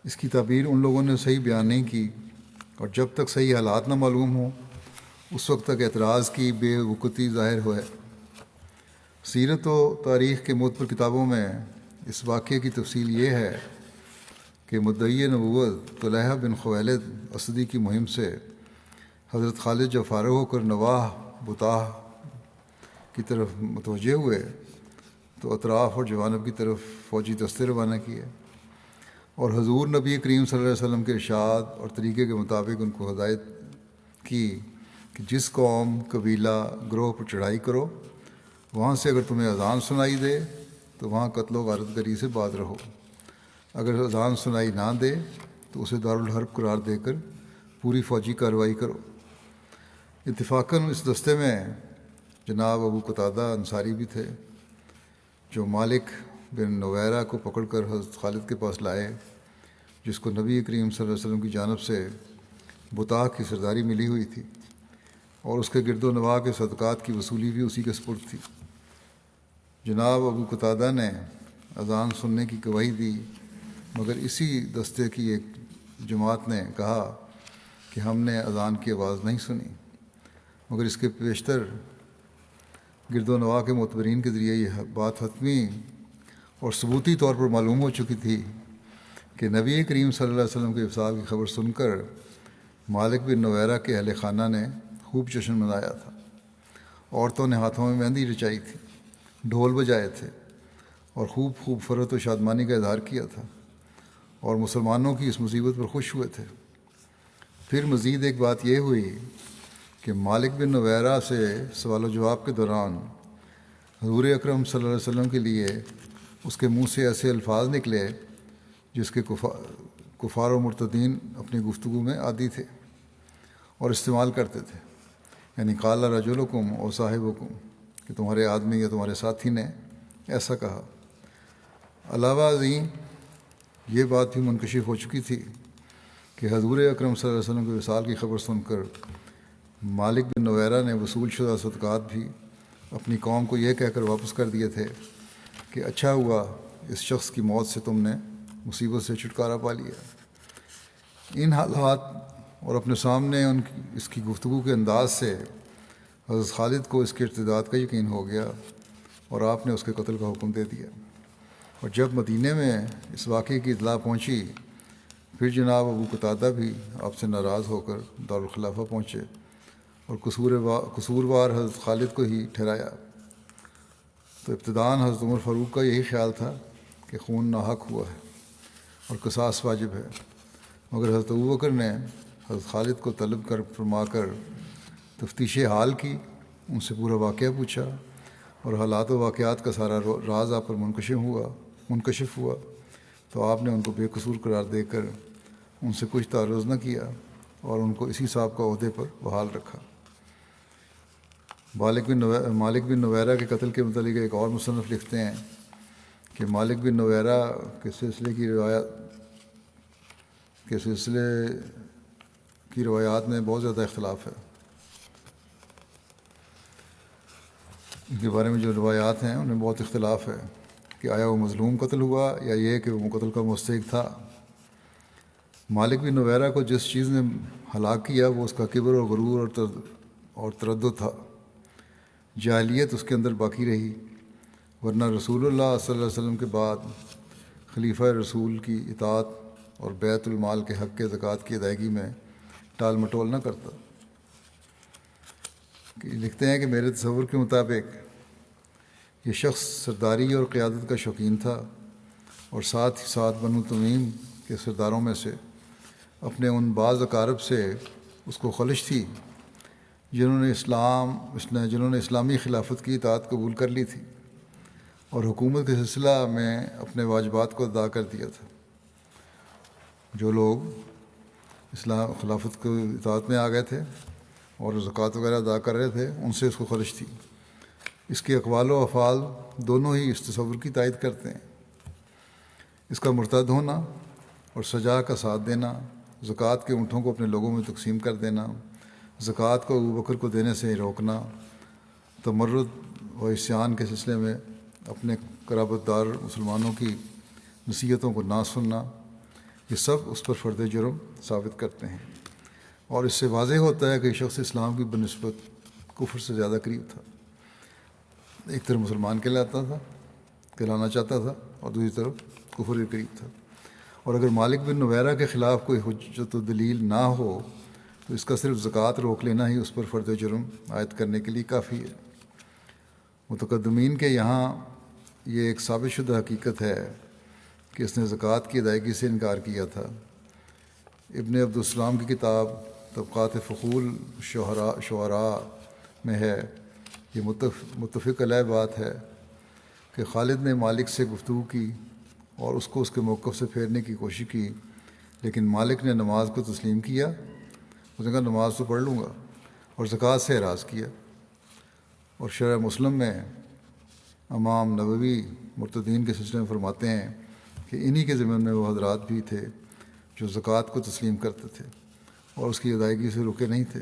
اس کی تعبیر ان لوگوں نے صحیح بیان نہیں کی، اور جب تک صحیح حالات نہ معلوم ہوں اس وقت تک اعتراض کی بے وقوتی ظاہر ہوئے۔ سیرت و تاریخ کے معتبر کتابوں میں اس واقعے کی تفصیل یہ ہے کہ مدعی نبوت طلحہ بن خویلد اسدی کی مہم سے حضرت خالد جب فارغ ہو کر نواح بطاح کی طرف متوجہ ہوئے تو اطراف اور جوانب کی طرف فوجی دستے روانہ کیے اور حضور نبی کریم صلی اللہ علیہ وسلم کے ارشاد اور طریقے کے مطابق ان کو ہدایت کی کہ جس قوم، قبیلہ، گروہ پر چڑھائی کرو، وہاں سے اگر تمہیں اذان سنائی دے تو وہاں قتل و غارت گری سے باز رہو، اگر اذان سنائی نہ دے تو اسے دارالحرب قرار دے کر پوری فوجی کارروائی کرو۔ اتفاقاً اس دستے میں جناب ابو قتادہ انصاری بھی تھے، جو مالک بن نویرہ کو پکڑ کر حضرت خالد کے پاس لائے، جس کو نبی کریم صلی اللہ علیہ وسلم کی جانب سے بطاح کی سرداری ملی ہوئی تھی اور اس کے گرد و نواح کے صدقات کی وصولی بھی اسی کے سپرد تھی۔ جناب ابو قتادہ نے اذان سننے کی گواہی دی، مگر اسی دستے کی ایک جماعت نے کہا کہ ہم نے اذان کی آواز نہیں سنی، مگر اس کے پیشتر گرد و نواح کے معتبرین کے ذریعے یہ بات حتمی اور ثبوتی طور پر معلوم ہو چکی تھی کہ نبی کریم صلی اللہ علیہ وسلم کے وصال کی خبر سن کر مالک بن نویرہ کے اہل خانہ نے خوب جشن منایا تھا۔ عورتوں نے ہاتھوں میں مہندی رچائی تھی، ڈھول بجائے تھے اور خوب فرحت و شادمانی کا اظہار کیا تھا، اور مسلمانوں کی اس مصیبت پر خوش ہوئے تھے۔ پھر مزید ایک بات یہ ہوئی کہ مالک بن نویرہ سے سوال و جواب کے دوران حضور اکرم صلی اللہ علیہ وسلم کے لیے اس کے منہ سے ایسے الفاظ نکلے جس کے کفار و مرتدین اپنی گفتگو میں عادی تھے اور استعمال کرتے تھے، یعنی قال رجلکم او صاحبکم، کہ تمہارے آدمی یا تمہارے ساتھی نے ایسا کہا۔ علاوہ ازیں یہ بات بھی منکشف ہو چکی تھی کہ حضور اکرم صلی اللہ علیہ وسلم کے وصال کی خبر سن کر مالک بن نویرہ نے وصول شدہ صدقات بھی اپنی قوم کو یہ کہہ کر واپس کر دیے تھے کہ اچھا ہوا اس شخص کی موت سے تم نے مصیبت سے چھٹکارا پا لیا۔ ان حالات اور اپنے سامنے اس کی گفتگو کے انداز سے حضرت خالد کو اس کے ارتداد کا یقین ہو گیا اور آپ نے اس کے قتل کا حکم دے دیا۔ اور جب مدینے میں اس واقعے کی اطلاع پہنچی، پھر جناب ابو قتادہ بھی آپ سے ناراض ہو کر دارالخلافہ پہنچے اور قصوروار حضرت خالد کو ہی ٹھہرایا۔ تو ابتداً حضرت عمر فاروق کا یہی خیال تھا کہ خون ناحق ہوا ہے اور قصاص واجب ہے، مگر حضرت ابوبکر نے حضرت خالد کو طلب فرما کر تفتیش حال کی، ان سے پورا واقعہ پوچھا اور حالات و واقعات کا سارا راز آپ پر منکشف ہوا تو آپ نے ان کو بے قصور قرار دے کر ان سے کچھ تعرض نہ کیا اور ان کو اسی صاحب کا عہدے پر بحال رکھا۔ مالک بن نویرہ کے قتل کے متعلق ایک اور مصنف لکھتے ہیں کہ مالک بن نویرہ کے سلسلے کی روایات میں بہت زیادہ اختلاف ہے۔ ان کے بارے میں جو روایات ہیں ان میں بہت اختلاف ہے کہ آیا وہ مظلوم قتل ہوا یا یہ کہ وہ قتل کا مستحق تھا۔ مالک بن نویرہ کو جس چیز نے ہلاک کیا وہ اس کا کبر اور غرور اور تردد تھا۔ جاہلیت اس کے اندر باقی رہی، ورنہ رسول اللہ صلی اللہ علیہ وسلم کے بعد خلیفہ رسول کی اطاعت اور بیت المال کے حق کے زکوٰۃ کی ادائیگی میں ٹال مٹول نہ کرتا۔ لکھتے ہیں کہ میرے تصور کے مطابق یہ شخص سرداری اور قیادت کا شوقین تھا اور ساتھ ہی ساتھ بنو تمیم کے سرداروں میں سے اپنے ان بعض اقارب سے اس کو خلش تھی جنہوں نے اسلامی خلافت کی اطاعت قبول کر لی تھی اور حکومت کے سلسلہ میں اپنے واجبات کو ادا کر دیا تھا۔ جو لوگ خلافت کی اطاعت میں آ گئے تھے اور زکوٰۃ وغیرہ ادا کر رہے تھے، ان سے اس کو خلش تھی۔ اس کے اقوال و افعال دونوں ہی اس تصور کی تائید کرتے ہیں۔ اس کا مرتد ہونا اور سجا کا ساتھ دینا، زکوٰۃ کے اونٹوں کو اپنے لوگوں میں تقسیم کر دینا، زکوٰۃ کو ابوبکر کو دینے سے روکنا، تمرد و عصیان کے سلسلے میں اپنے قرابت دار مسلمانوں کی نصیحتوں کو نہ سننا، یہ سب اس پر فرد جرم ثابت کرتے ہیں، اور اس سے واضح ہوتا ہے کہ شخص اسلام کی بنسبت کفر سے زیادہ قریب تھا۔ ایک طرف مسلمان کہلانا چاہتا تھا اور دوسری طرف کفر کے قریب تھا۔ اور اگر مالک بن نویرہ کے خلاف کوئی حجت و دلیل نہ ہو تو اس کا صرف زکوٰۃ روک لینا ہی اس پر فرد جرم عائد کرنے کے لیے کافی ہے۔ متقدمین کے یہاں یہ ایک ثابت شدہ حقیقت ہے کہ اس نے زکوٰۃ کی ادائیگی سے انکار کیا تھا۔ ابن عبدالسلام کی کتاب طبقات فخول شعراء میں ہے، یہ متفق علیہ بات ہے کہ خالد نے مالک سے گفتگو کی اور اس کو اس کے موقف سے پھیرنے کی کوشش کی، لیکن مالک نے نماز کو تسلیم کیا، اس نے کہا نماز تو پڑھ لوں گا، اور زکوٰۃ سے اعراض کیا۔ اور شرح مسلم میں امام نووی مرتدین کے سلسلے میں فرماتے ہیں کہ انہی کے ضمن میں وہ حضرات بھی تھے جو زکوٰۃ کو تسلیم کرتے تھے اور اس کی ادائیگی سے رکے نہیں تھے،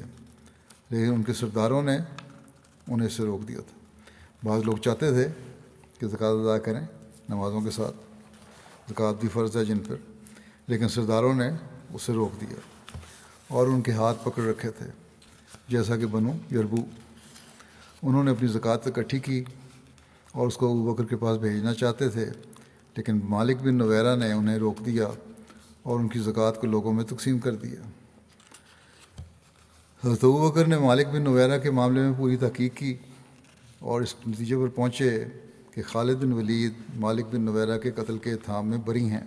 لیکن ان کے سرداروں نے انہیں اس سے روک دیا تھا۔ بعض لوگ چاہتے تھے کہ زکوٰۃ ادا کریں نمازوں کے ساتھ، زکوٰۃ بھی فرض ہے جن پر، لیکن سرداروں نے اسے روک دیا اور ان کے ہاتھ پکڑ رکھے تھے، جیسا کہ بنو یربو۔ انہوں نے اپنی زکوٰۃ اکٹھی کی اور اس کو ابوبکر کے پاس بھیجنا چاہتے تھے، لیکن مالک بن نویرہ نے انہیں روک دیا اور ان کی زکوٰۃ کو لوگوں میں تقسیم کر دیا۔ حضرت ابوبکر نے مالک بن نویرہ کے معاملے میں پوری تحقیق کی اور اس نتیجے پر پہنچے کہ خالد بن ولید مالک بن نویرہ کے قتل کے اتہام میں بری ہیں۔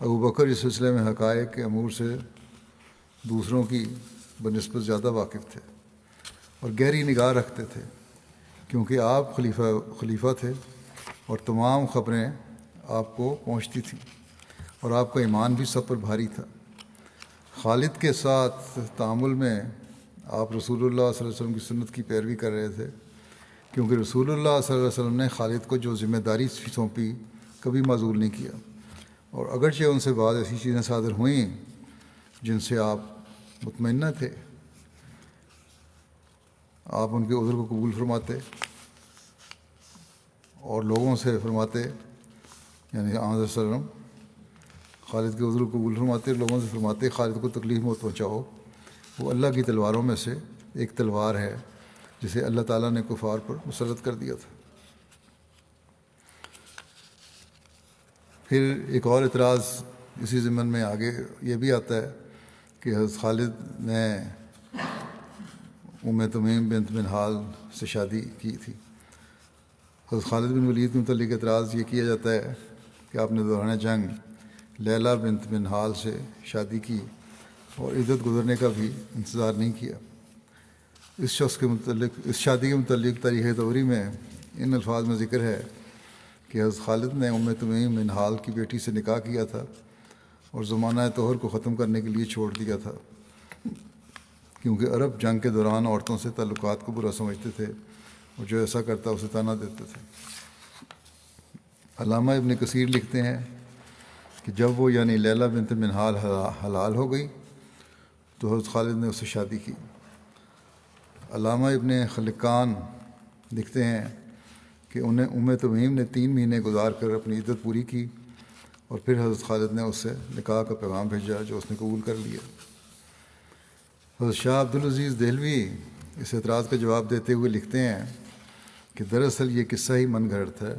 ابوبکر اس سلسلے میں حقائق کے امور سے دوسروں کی بنسبت زیادہ واقف تھے اور گہری نگاہ رکھتے تھے، کیونکہ آپ خلیفہ تھے اور تمام خبریں آپ کو پہنچتی تھیں اور آپ کا ایمان بھی سب پر بھاری تھا۔ خالد کے ساتھ تعامل میں آپ رسول اللہ صلی اللہ علیہ وسلم کی سنت کی پیروی کر رہے تھے، کیونکہ رسول اللہ صلی اللہ علیہ وسلم نے خالد کو جو ذمہ داری سونپی کبھی معزول نہیں کیا، اور اگرچہ ان سے بعض ایسی چیزیں صادر ہوئیں جن سے آپ مطمئنہ تھے، آپ ان کے عذر کو قبول فرماتے اور لوگوں سے فرماتے، یعنی آن وسلم خالد کے عذر کو قبول فرماتے، لوگوں سے فرماتے خالد کو تکلیف مت پہنچاؤ، وہ اللہ کی تلواروں میں سے ایک تلوار ہے جسے اللہ تعالیٰ نے کفار پر مسلط کر دیا تھا۔ پھر ایک اور اعتراض اسی ضمن میں آگے یہ بھی آتا ہے کہ حضرت خالد نے تمیم بنت منہال سے شادی کی تھی۔ حضرت خالد بن ولید کے متعلق اعتراض یہ کیا جاتا ہے کہ آپ نے دوران جنگ لیلہ بنت منہال سے شادی کی اور عدت گزرنے کا بھی انتظار نہیں کیا۔ اس شادی کے متعلق تاریخ طبری میں ان الفاظ میں ذکر ہے کہ حضرت خالد نے تمیم منہال کی بیٹی سے نکاح کیا تھا اور زمانہ طہر کو ختم کرنے کے لیے چھوڑ دیا تھا، کیونکہ عرب جنگ کے دوران عورتوں سے تعلقات کو برا سمجھتے تھے اور جو ایسا کرتا اسے طعنہ دیتے تھے۔ علامہ ابن کثیر لکھتے ہیں کہ جب وہ یعنی لیلہ بنت منہال حلال ہو گئی تو حضرت خالد نے اس سے شادی کی۔ علامہ ابن خلقان لکھتے ہیں کہ انہیں تمیم نے 3 مہینے گزار کر اپنی عدت پوری کی اور پھر حضرت خالد نے اس سے نکاح کا پیغام بھیجا جو اس نے قبول کر لیا۔ حضرت شاہ عبدالعزیز دہلوی اس اعتراض کا جواب دیتے ہوئے لکھتے ہیں کہ دراصل یہ قصہ ہی من گھڑت ہے،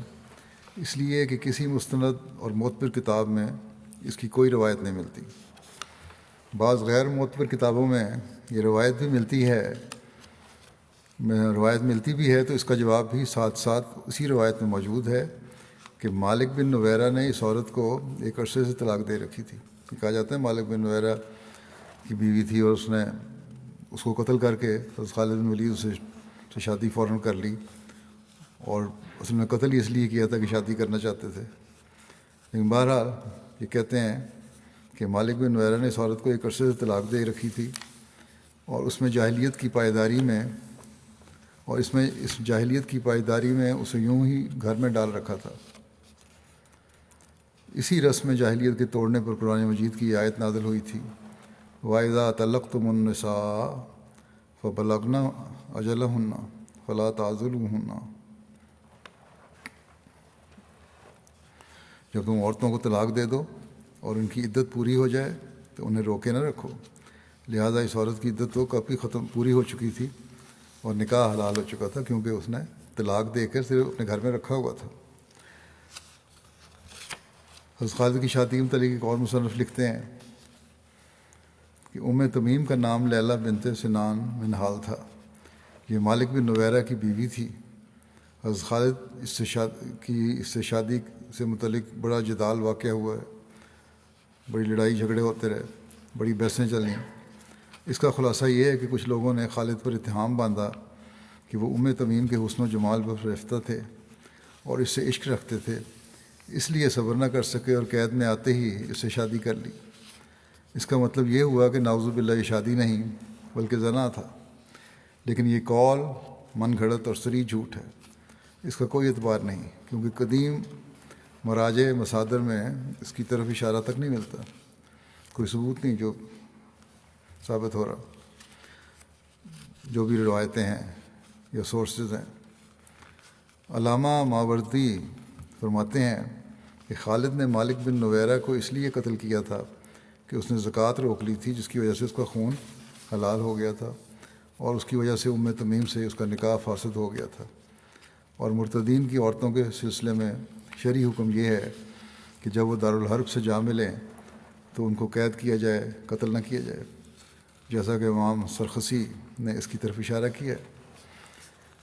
اس لیے کہ کسی مستند اور معتبر کتاب میں اس کی کوئی روایت نہیں ملتی۔ بعض غیر معتبر کتابوں میں یہ روایت ملتی بھی ہے تو اس کا جواب بھی ساتھ ساتھ اسی روایت میں موجود ہے کہ مالک بن نویرہ نے اس عورت کو ایک عرصے سے طلاق دے رکھی تھی۔ کہا جاتا ہے مالک بن نویرہ کی بیوی تھی اور اس نے اس کو قتل کر کے حضرت خالد بن ولید سے شادی فوراً کر لی، اور اصل میں قتل اس لیے کیا تھا کہ شادی کرنا چاہتے تھے۔ لیکن بہرحال یہ کہتے ہیں کہ مالک بن نویرہ نے اس عورت کو ایک عرصے سے طلاق دے رکھی تھی اور اس جاہلیت کی پائیداری میں اسے یوں ہی گھر میں ڈال رکھا تھا۔ اسی رسم جاہلیت کے توڑنے پر قرآن مجید کی آیت نازل ہوئی تھی، وَإِذَا طَلَّقْتُمُ النِّسَاءَ فَبَلَغْنَ أَجَلَهُنَّ فَلَا تَعْضُلُوهُنَّ۔ جب تم عورتوں کو طلاق دے دو اور ان کی عدت پوری ہو جائے تو انہیں روکے نہ رکھو، لہذا اس عورت کی عدت تو کافی پوری ہو چکی تھی اور نکاح حلال ہو چکا تھا، کیونکہ اس نے طلاق دے کر صرف اپنے گھر میں رکھا ہوا تھا۔ حضرت خالد کی شادی کے متعلق ایک اور مصنف لکھتے ہیں کہ تمیم کا نام لیلہ بنت سنان منہال تھا، یہ مالک بن نویرہ کی بیوی تھی۔ حضرت خالد اس سے شادی سے متعلق بڑا جدال واقع ہوا ہے، بڑی لڑائی جھگڑے ہوتے رہے، بڑی بحثیں چلیں۔ اس کا خلاصہ یہ ہے کہ کچھ لوگوں نے خالد پر اتہام باندھا کہ وہ تمیم کے حسن و جمال پر رفتہ تھے اور اس سے عشق رکھتے تھے، اس لیے صبر نہ کر سکے اور قید میں آتے ہی اس سے شادی کر لی۔ اس کا مطلب یہ ہوا کہ نعوذ باللہ یہ شادی نہیں بلکہ زنا تھا، لیکن یہ قول من گھڑت اور صریح جھوٹ ہے، اس کا کوئی اعتبار نہیں، کیونکہ قدیم مراجع مصادر میں اس کی طرف اشارہ تک نہیں ملتا، کوئی ثبوت نہیں جو ثابت ہو رہا، جو بھی روایتیں ہیں یا سورسز ہیں۔ علامہ ماوردی فرماتے ہیں کہ خالد نے مالک بن نویرہ کو اس لیے قتل کیا تھا کہ اس نے زکوٰۃ روک لی تھی، جس کی وجہ سے اس کا خون حلال ہو گیا تھا، اور اس کی وجہ سے تمیم سے اس کا نکاح فاسد ہو گیا تھا۔ اور مرتدین کی عورتوں کے سلسلے میں شرعی حکم یہ ہے کہ جب وہ دارالحرب سے جا ملیں تو ان کو قید کیا جائے، قتل نہ کیا جائے، جیسا کہ امام سرخسی نے اس کی طرف اشارہ کیا۔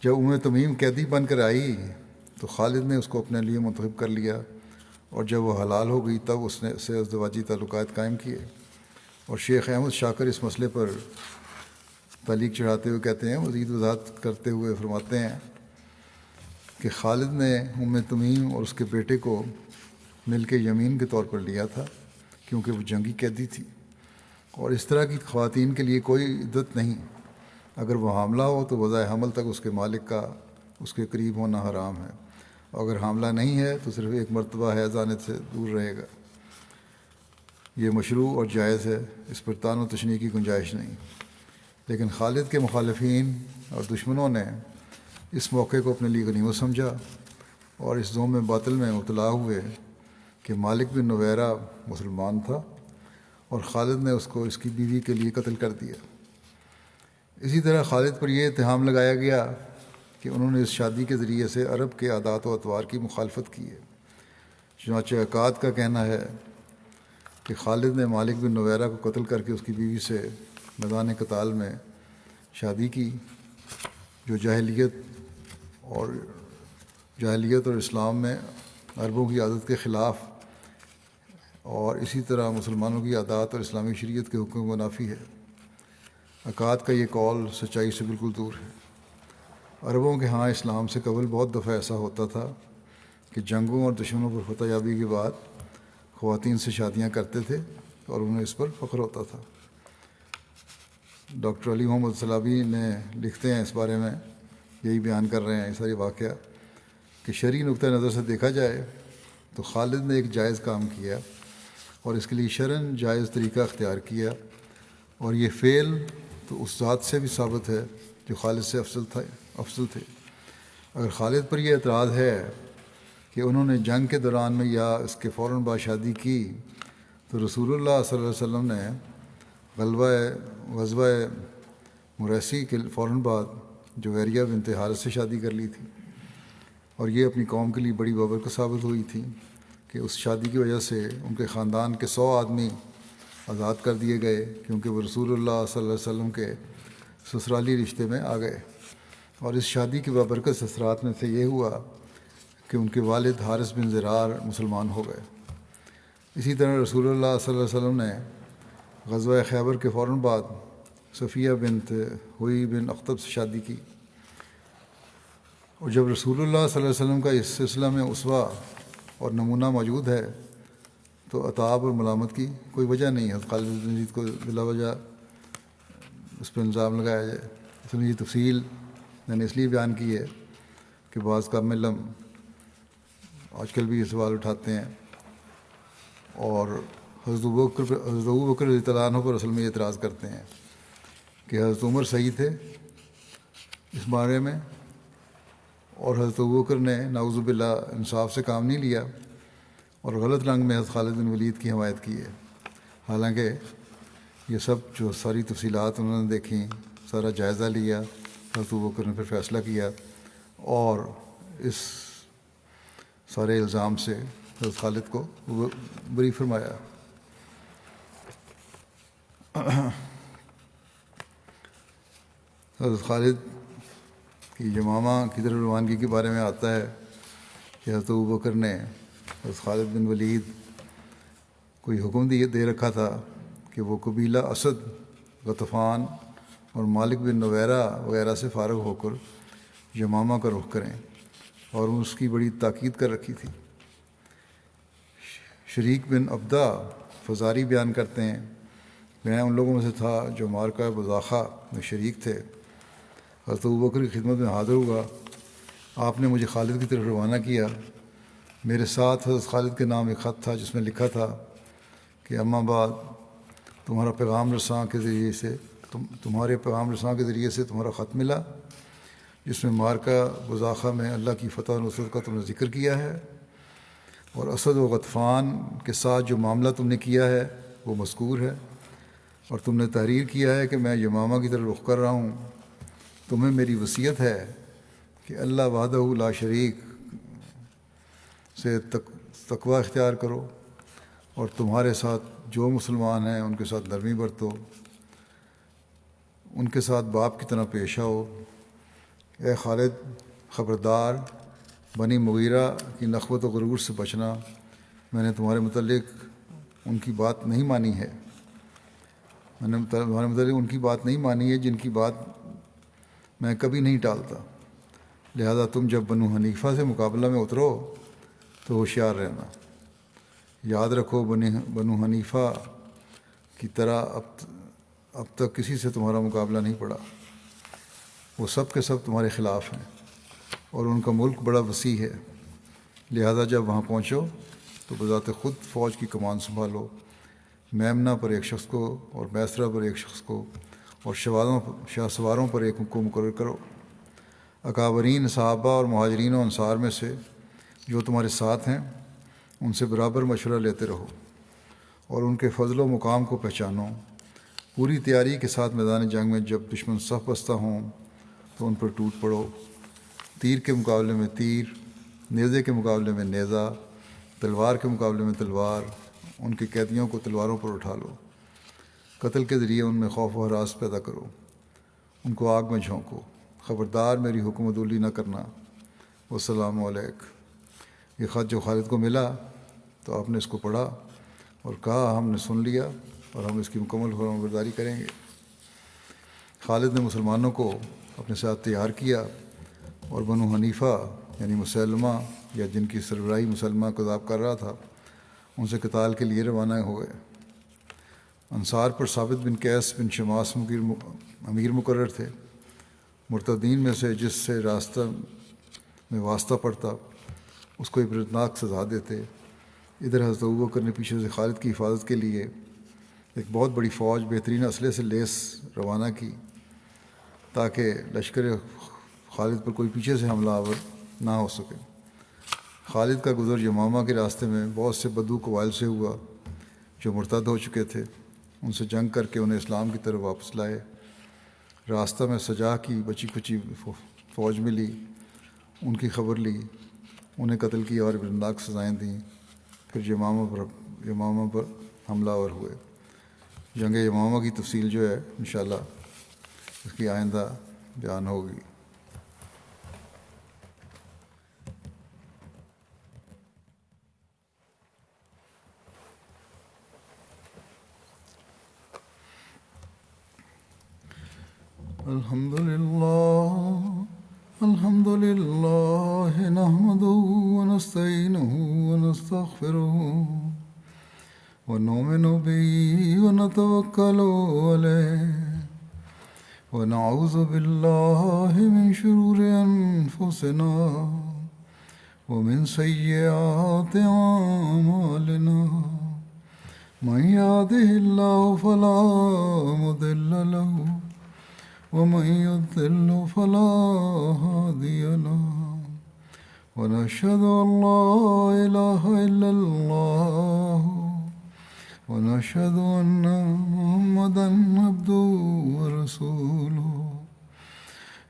جب تمیم قیدی بن کر آئی تو خالد نے اس کو اپنے لیے منتخب کر لیا، اور جب وہ حلال ہو گئی تب اس نے اس سے ازدواجی تعلقات قائم کیے۔ اور شیخ احمد شاکر اس مسئلے پر تعلیق چڑھاتے ہوئے کہتے ہیں، مزید وضاحت کرتے ہوئے فرماتے ہیں کہ خالد نے تمیم اور اس کے بیٹے کو مل کے یمین کے طور پر لیا تھا، کیونکہ وہ جنگی قیدی تھی، اور اس طرح کی خواتین کے لیے کوئی عدت نہیں۔ اگر وہ حاملہ ہو تو وضع حمل تک اس کے مالک کا اس کے قریب ہونا حرام ہے، اور اگر حاملہ نہیں ہے تو صرف ایک مرتبہ حیض آنے سے دور رہے گا۔ یہ مشروع اور جائز ہے، اس پر طعن و تشنیع کی گنجائش نہیں۔ لیکن خالد کے مخالفین اور دشمنوں نے اس موقع کو اپنے لیے غنیمت سمجھا اور اس ذم باطل میں مبتلا ہوئے کہ مالک بن نویرہ مسلمان تھا اور خالد نے اس کو اس کی بیوی کے لیے قتل کر دیا۔ اسی طرح خالد پر یہ اتہام لگایا گیا کہ انہوں نے اس شادی کے ذریعے سے عرب کے عادات و اطوار کی مخالفت کی ہے۔ چنانچہ عکاد کا کہنا ہے کہ خالد نے مالک بن نویرہ کو قتل کر کے اس کی بیوی سے میدان قتال میں شادی کی، جو جاہلیت اور اسلام میں عربوں کی عادت کے خلاف، اور اسی طرح مسلمانوں کی عادات اور اسلامی شریعت کے حکم کو نافی ہے۔ عکاد کا یہ قول سچائی سے بالکل دور ہے۔ عربوں کے ہاں اسلام سے قبل بہت دفعہ ایسا ہوتا تھا کہ جنگوں اور دشمنوں پر فتح یابی کے بعد خواتین سے شادیاں کرتے تھے اور انہیں اس پر فخر ہوتا تھا۔ ڈاکٹر علی محمد سلابی نے لکھتے ہیں اس بارے میں، یہی بیان کر رہے ہیں یہ ساری واقعہ، کہ شرعی نقطہ نظر سے دیکھا جائے تو خالد نے ایک جائز کام کیا اور اس کے لیے شرعاً جائز طریقہ اختیار کیا، اور یہ فعل تو اس ذات سے بھی ثابت ہے جو خالد سے افضل تھے۔ اگر خالد پر یہ اعتراض ہے کہ انہوں نے جنگ کے دوران میں یا اس کے فوراً بعد شادی کی، تو رسول اللہ صلی اللہ علیہ وسلم نے غزوہ مریسی کے فوراً بعد جویریہ بنت حارث سے شادی کر لی تھی، اور یہ اپنی قوم کے لیے بڑی بابرکت ثابت ہوئی تھی کہ اس شادی کی وجہ سے ان کے خاندان کے 100 آدمی آزاد کر دیے گئے، کیونکہ وہ رسول اللہ صلی اللہ علیہ وسلم کے سسرالی رشتے میں آ گئے۔ اور اس شادی کی بابرکت اثرات میں سے یہ ہوا کہ ان کے والد حارث بن زرار مسلمان ہو گئے۔ اسی طرح رسول اللہ صلی اللہ علیہ وسلم نے غزوہ خیبر کے فوراً بعد صفیہ بنت ہوئی بن اخطب سے شادی کی، اور جب رسول اللہ صلی اللہ علیہ وسلم کا اس سلسلہ میں اسوہ اور نمونہ موجود ہے تو عتاب اور ملامت کی کوئی وجہ نہیں ہے خالد بن ولید کو بلا وجہ اس پہ الزام لگایا جائے۔ اس میں یہ تفصیل میں نے اس لیے بیان کی ہے کہ بعض قوم علم آج کل بھی یہ سوال اٹھاتے ہیں، اور حضرت ابوبکر رضی اللہ عنہ پر اصل میں یہ اعتراض کرتے ہیں کہ حضرت عمر صحیح تھے اس بارے میں، اور حضرت ابوبکر نے نعوذ باللہ انصاف سے کام نہیں لیا اور غلط رنگ میں حضرت خالد بن ولید کی حمایت کی ہے۔ حالانکہ یہ سب جو ساری تفصیلات انہوں نے دیکھیں، سارا جائزہ لیا، حضرت ابوبکر نے پھر فیصلہ کیا اور اس سارے الزام سے حضرت خالد کو بری فرمایا۔ حضرت خالد کی یمامہ کی طرف روانگی کے بارے میں آتا ہے کہ حضرت ابوبکر نے حضرت خالد بن ولید کو یہ حکم دے رکھا تھا کہ وہ قبیلہ اسد، غطفان اور مالک بن نویرہ وغیرہ سے فارغ ہو کر یمامہ کا رخ کریں، اور اس کی بڑی تاکید کر رکھی تھی۔ شریک بن عبدہ فزاری بیان کرتے ہیں، میں ان لوگوں میں سے تھا جو معرکہ بزاخہ میں شریک تھے۔ حضرت ابوبکر کی خدمت میں حاضر ہوا، آپ نے مجھے خالد کی طرف روانہ کیا۔ میرے ساتھ حضرت خالد کے نام ایک خط تھا جس میں لکھا تھا کہ اما بعد تمہارے پیغام رساں کے ذریعے سے تمہارا خط ملا، جس میں مارکہ بزاخہ میں اللہ کی فتح و نصرت کا تم نے ذکر کیا ہے، اور اسد و غطفان کے ساتھ جو معاملہ تم نے کیا ہے وہ مذکور ہے، اور تم نے تحریر کیا ہے کہ میں یمامہ کی طرف رخ کر رہا ہوں۔ تمہیں میری وصیت ہے کہ اللہ وحدہ لا شریک سے تقوی اختیار کرو، اور تمہارے ساتھ جو مسلمان ہیں ان کے ساتھ نرمی برتو، ان کے ساتھ باپ کی طرح پیش آؤ۔ اے خالد خبردار، بنی مغیرہ کی نخوت و غرور سے بچنا، میں نے تمہارے متعلق ان کی بات نہیں مانی ہے جن کی بات میں کبھی نہیں ٹالتا، لہذا تم جب بنو حنیفہ سے مقابلہ میں اترو تو ہوشیار رہنا۔ یاد رکھو بنو حنیفہ کی طرح اب تک کسی سے تمہارا مقابلہ نہیں پڑا، وہ سب کے سب تمہارے خلاف ہیں، اور ان کا ملک بڑا وسیع ہے، لہذا جب وہاں پہنچو تو بذات خود فوج کی کمان سنبھالو، میمنہ پر ایک شخص کو اور میسرہ پر ایک شخص کو اور شاہ سواروں پر ایک کو مقرر کرو۔ اکابرین صحابہ اور مہاجرین و انصار میں سے جو تمہارے ساتھ ہیں ان سے برابر مشورہ لیتے رہو، اور ان کے فضل و مقام کو پہچانو۔ پوری تیاری کے ساتھ میدان جنگ میں جب دشمن صف بستہ ہوں تو ان پر ٹوٹ پڑو، تیر کے مقابلے میں تیر، نیزے کے مقابلے میں نیزہ، تلوار کے مقابلے میں تلوار، ان کے قیدیوں کو تلواروں پر اٹھا لو، قتل کے ذریعے ان میں خوف و ہراس پیدا کرو، ان کو آگ میں جھونکو، خبردار میری حکم عدولی نہ کرنا۔ والسلام علیکم۔ یہ خط جو خالد کو ملا تو آپ نے اس کو پڑھا اور کہا ہم نے سن لیا اور ہم اس کی مکمل فرمانبرداری کریں گے۔ خالد نے مسلمانوں کو اپنے ساتھ تیار کیا اور بنو حنیفہ یعنی مسلمہ یا جن کی سربراہی مسلمہ کذاب کر رہا تھا ان سے قتال کے لیے روانہ ہو گئے۔ انصار پر ثابت بن قیس بن شماس امیر مقرر تھے۔ مرتدین میں سے جس سے راستہ میں واسطہ پڑتا اس کو عبرتناک سزا دیتے۔ ادھر حضرت ابوبکر نے پیچھے سے خالد کی حفاظت کے لیے ایک بہت بڑی فوج بہترین اسلحے سے لیس روانہ کی تاکہ لشکر خالد پر کوئی پیچھے سے حملہ آور نہ ہو سکے۔ خالد کا گزر یمامہ کے راستے میں بہت سے بدو قبائل سے ہوا جو مرتد ہو چکے تھے، ان سے جنگ کر کے انہیں اسلام کی طرف واپس لائے۔ راستہ میں سجا کی بچی کچی فوج ملی، ان کی خبر لی، انہیں قتل کیا اور عبرتناک سزائیں دیں، پھر یمامہ پر حملہ آور ہوئے۔ جنگ یمامہ کی تفصیل جو ہے انشاءاللہ اس کی آئندہ بیان ہوگی۔ الحمد لله نحمده ونستعينه ونستغفره ونؤمن به ونتوكل عليه ونعوذ بالله من شرور أنفسنا ومن سيئات أعمالنا، من يهده الله فلا مضل له ومن يضلل فلا هادي له، ونشهد أن لا إله إلا الله ونشهد أن محمدا عبده ورسوله۔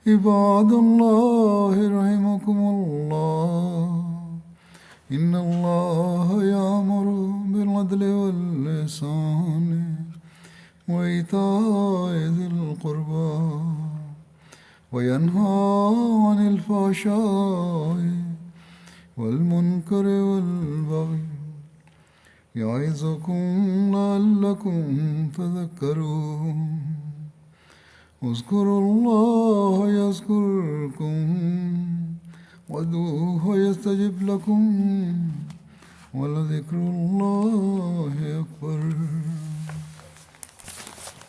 عباد الله رحمكم الله، إن الله يأمر بالعدل والإحسان وإيتاء ذي القربى وينهى عن الفحشاء والمنكر والبغي يعظكم لعلكم تذكرون۔ اذكروا الله يذكركم وادعوه يستجب لكم ولذكر الله أكبر۔